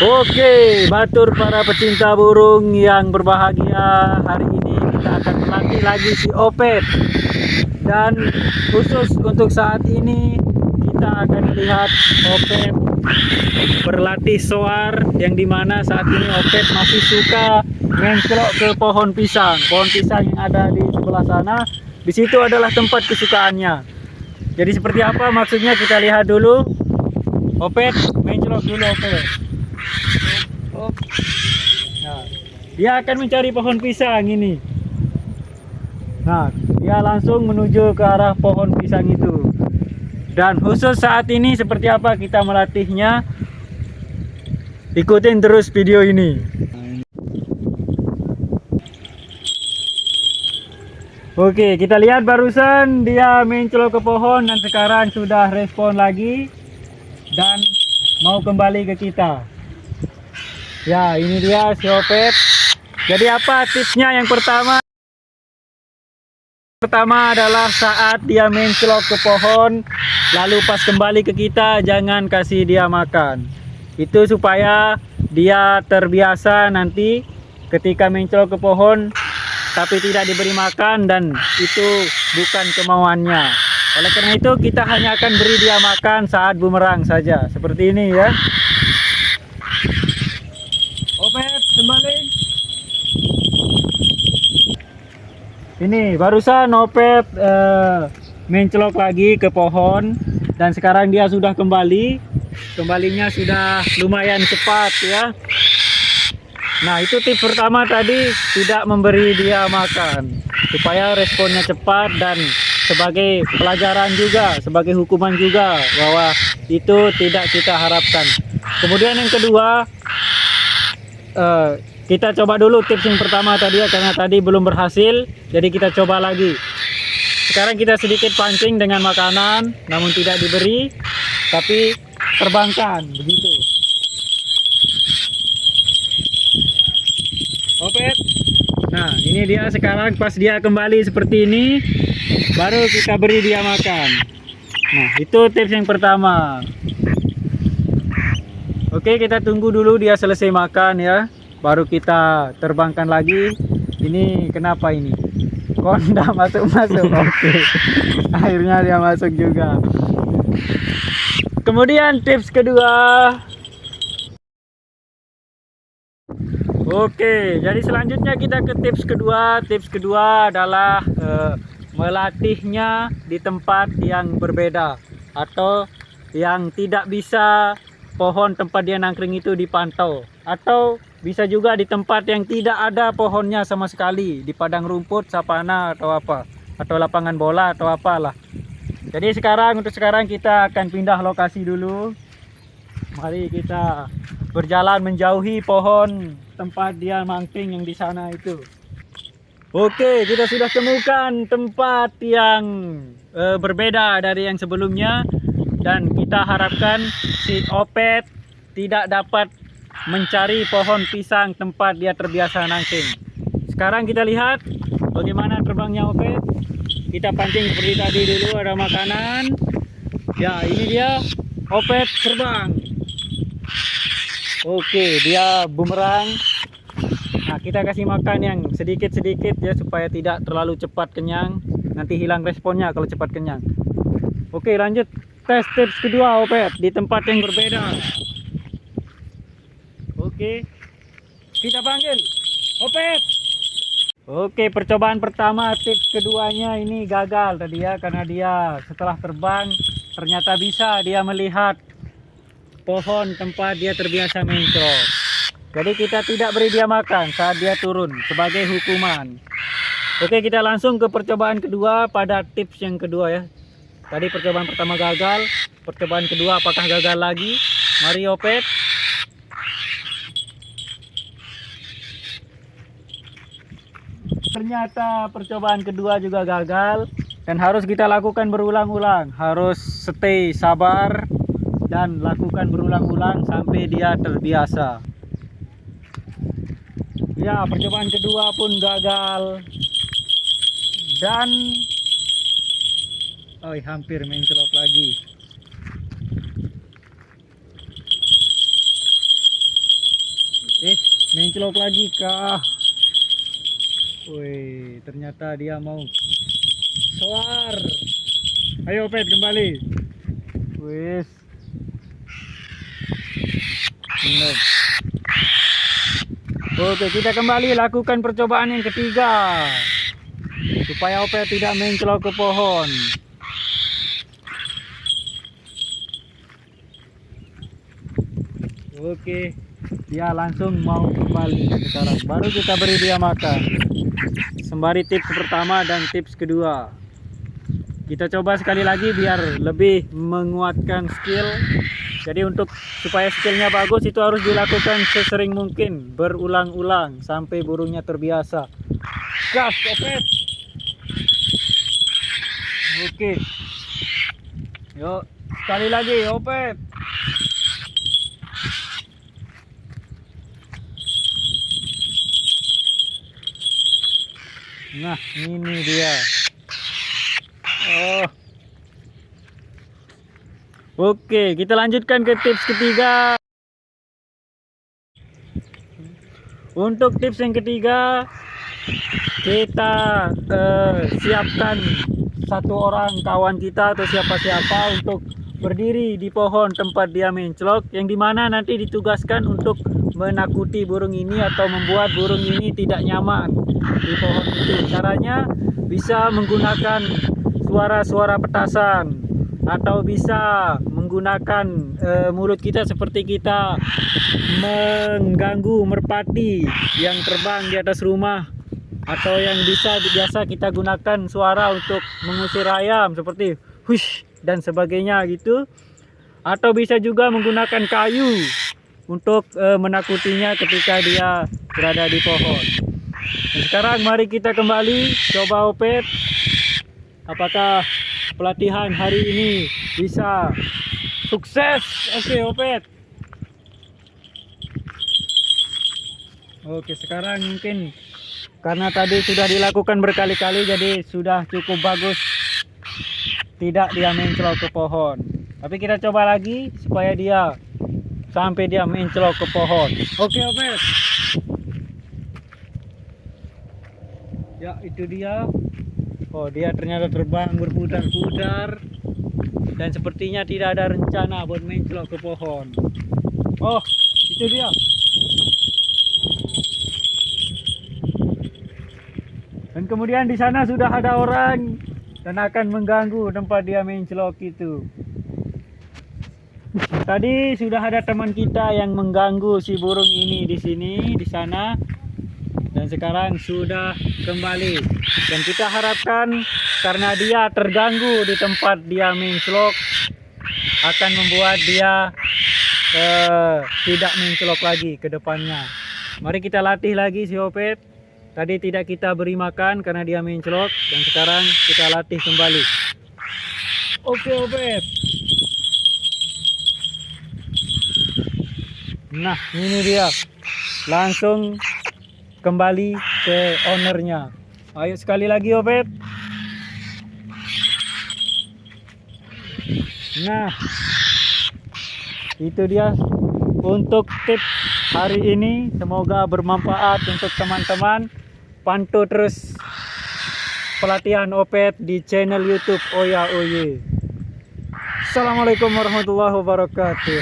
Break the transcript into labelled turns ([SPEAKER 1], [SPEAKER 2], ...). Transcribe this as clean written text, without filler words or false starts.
[SPEAKER 1] Oke, batur para pecinta burung yang berbahagia. Hari ini kita akan melatih lagi si Opet. Dan khusus untuk saat ini kita akan lihat Opet berlatih soar, yang dimana saat ini Opet masih suka menclok ke pohon pisang. Pohon pisang yang ada di sebelah sana, di situ adalah tempat kesukaannya. Jadi seperti apa maksudnya, kita lihat dulu. Opet menclok dulu, Opet. Nah, dia akan mencari pohon pisang ini. Nah, dia langsung menuju ke arah pohon pisang itu. Dan khusus saat ini seperti apa kita melatihnya, ikutin terus video ini. Oke, kita lihat barusan dia mencolok ke pohon dan sekarang sudah respon lagi dan mau kembali ke kita. Ya, ini dia si Opet. Jadi apa tipsnya? Yang pertama adalah saat dia mencelok ke pohon, lalu pas kembali ke kita jangan kasih dia makan. Itu supaya dia terbiasa nanti ketika mencelok ke pohon tapi tidak diberi makan, dan itu bukan kemauannya. Oleh karena itu kita hanya akan beri dia makan saat bumerang saja, seperti ini ya. Opet kembali. Ini barusan Opet mencelok lagi ke pohon dan sekarang dia sudah kembali. Kembalinya sudah lumayan cepat ya. Nah, itu tips pertama tadi, tidak memberi dia makan supaya responnya cepat, dan sebagai pelajaran juga, sebagai hukuman juga, bahwa itu tidak kita harapkan. Kemudian yang kedua, kita coba dulu tips yang pertama tadi ya, karena tadi belum berhasil, jadi kita coba lagi. Sekarang kita sedikit pancing dengan makanan, namun tidak diberi, tapi terbangkan begitu. Opet. Nah, ini dia sekarang pas dia kembali seperti ini, baru kita beri dia makan. Nah, itu tips yang pertama. Oke, kita tunggu dulu dia selesai makan ya, baru kita terbangkan lagi. Ini kenapa ini? Konda masuk-masuk. Oke. Akhirnya dia masuk juga. Kemudian tips kedua. Oke, jadi selanjutnya kita ke tips kedua. Tips kedua adalah melatihnya di tempat yang berbeda, atau yang tidak bisa pohon tempat dia nangkring itu dipantau, atau bisa juga di tempat yang tidak ada pohonnya sama sekali, di padang rumput, sapana atau apa, atau lapangan bola atau apalah. Jadi untuk sekarang kita akan pindah lokasi dulu. Mari kita berjalan menjauhi pohon tempat dia mangkring yang di sana itu. Oke, kita sudah temukan tempat yang berbeda dari yang sebelumnya, dan kita harapkan si Opet tidak dapat mencari pohon pisang tempat dia terbiasa nangkring. Sekarang kita lihat bagaimana terbangnya Opet. Kita pancing seperti tadi dulu, ada makanan. Ya, ini dia Opet terbang. Oke, dia bumerang. Nah, kita kasih makan yang sedikit-sedikit ya, supaya tidak terlalu cepat kenyang. Nanti hilang responnya kalau cepat kenyang. Oke, lanjut tes tips kedua Opet di tempat yang berbeda. Oke, kita panggil Opet. Oke, percobaan pertama tips keduanya ini gagal tadi ya, karena dia setelah terbang ternyata bisa dia melihat pohon tempat dia terbiasa mencrot. Jadi kita tidak beri dia makan saat dia turun sebagai hukuman. Oke, kita langsung ke percobaan kedua pada tips yang kedua ya. Tadi percobaan pertama gagal, percobaan kedua apakah gagal lagi? Mari Opet. Ternyata percobaan kedua juga gagal, dan harus kita lakukan berulang-ulang. Harus stay sabar dan lakukan berulang-ulang sampai dia terbiasa. Ya, percobaan kedua pun gagal, dan hampir mencelok lagi. Menclok lagi kah? Wih, ternyata dia mau soar. Ayo Opet kembali. Wis. Benar. Oke, kita kembali lakukan percobaan yang ketiga supaya Opet tidak menclok ke pohon. Oke, dia langsung mau kembali sekarang. Baru kita beri dia makan. Sembari tips pertama dan tips kedua. Kita coba sekali lagi biar lebih menguatkan skill. Jadi supaya skillnya bagus itu harus dilakukan sesering mungkin, berulang-ulang sampai burungnya terbiasa. Gas, Opet. Oke. Yuk, sekali lagi, Opet. Nah, ini dia. Oh. Oke, kita lanjutkan ke tips ketiga. Untuk tips yang ketiga, kita siapkan satu orang kawan kita atau siapa-siapa untuk berdiri di pohon tempat dia menclok, yang dimana nanti ditugaskan untuk menakuti burung ini atau membuat burung ini tidak nyaman di pohon itu. Caranya bisa menggunakan suara-suara petasan, atau bisa menggunakan mulut kita seperti kita mengganggu merpati yang terbang di atas rumah, atau yang biasa kita gunakan suara untuk mengusir ayam seperti hush dan sebagainya gitu. Atau bisa juga menggunakan kayu untuk menakutinya ketika dia berada di pohon. Dan sekarang mari kita kembali coba Opet, apakah pelatihan hari ini bisa sukses. Oke Opet. Oke, sekarang mungkin karena tadi sudah dilakukan berkali-kali jadi sudah cukup bagus, tidak dia menclok ke pohon. Tapi kita coba lagi supaya dia sampai dia menclok ke pohon. Oke Opet. Ya, itu dia. Oh, dia ternyata terbang berputar-putar dan sepertinya tidak ada rencana buat menclok ke pohon. Oh, itu dia. Dan kemudian di sana sudah ada orang dan akan mengganggu tempat dia menclok itu. Tadi sudah ada teman kita yang mengganggu si burung ini di sini, di sana. Dan sekarang sudah kembali. Dan kita harapkan karena dia terganggu di tempat dia menclok akan membuat dia tidak menclok lagi ke depannya. Mari kita latih lagi si Opet. Tadi tidak kita beri makan karena dia menclok, dan sekarang kita latih kembali. Oke Opet. Nah, ini dia. Langsung kembali ke ownernya. Ayo sekali lagi Opet. Nah, itu dia untuk tips hari ini. Semoga bermanfaat untuk teman-teman. Pantau terus pelatihan Opet di channel YouTube Oya Oye. Assalamualaikum warahmatullahi wabarakatuh.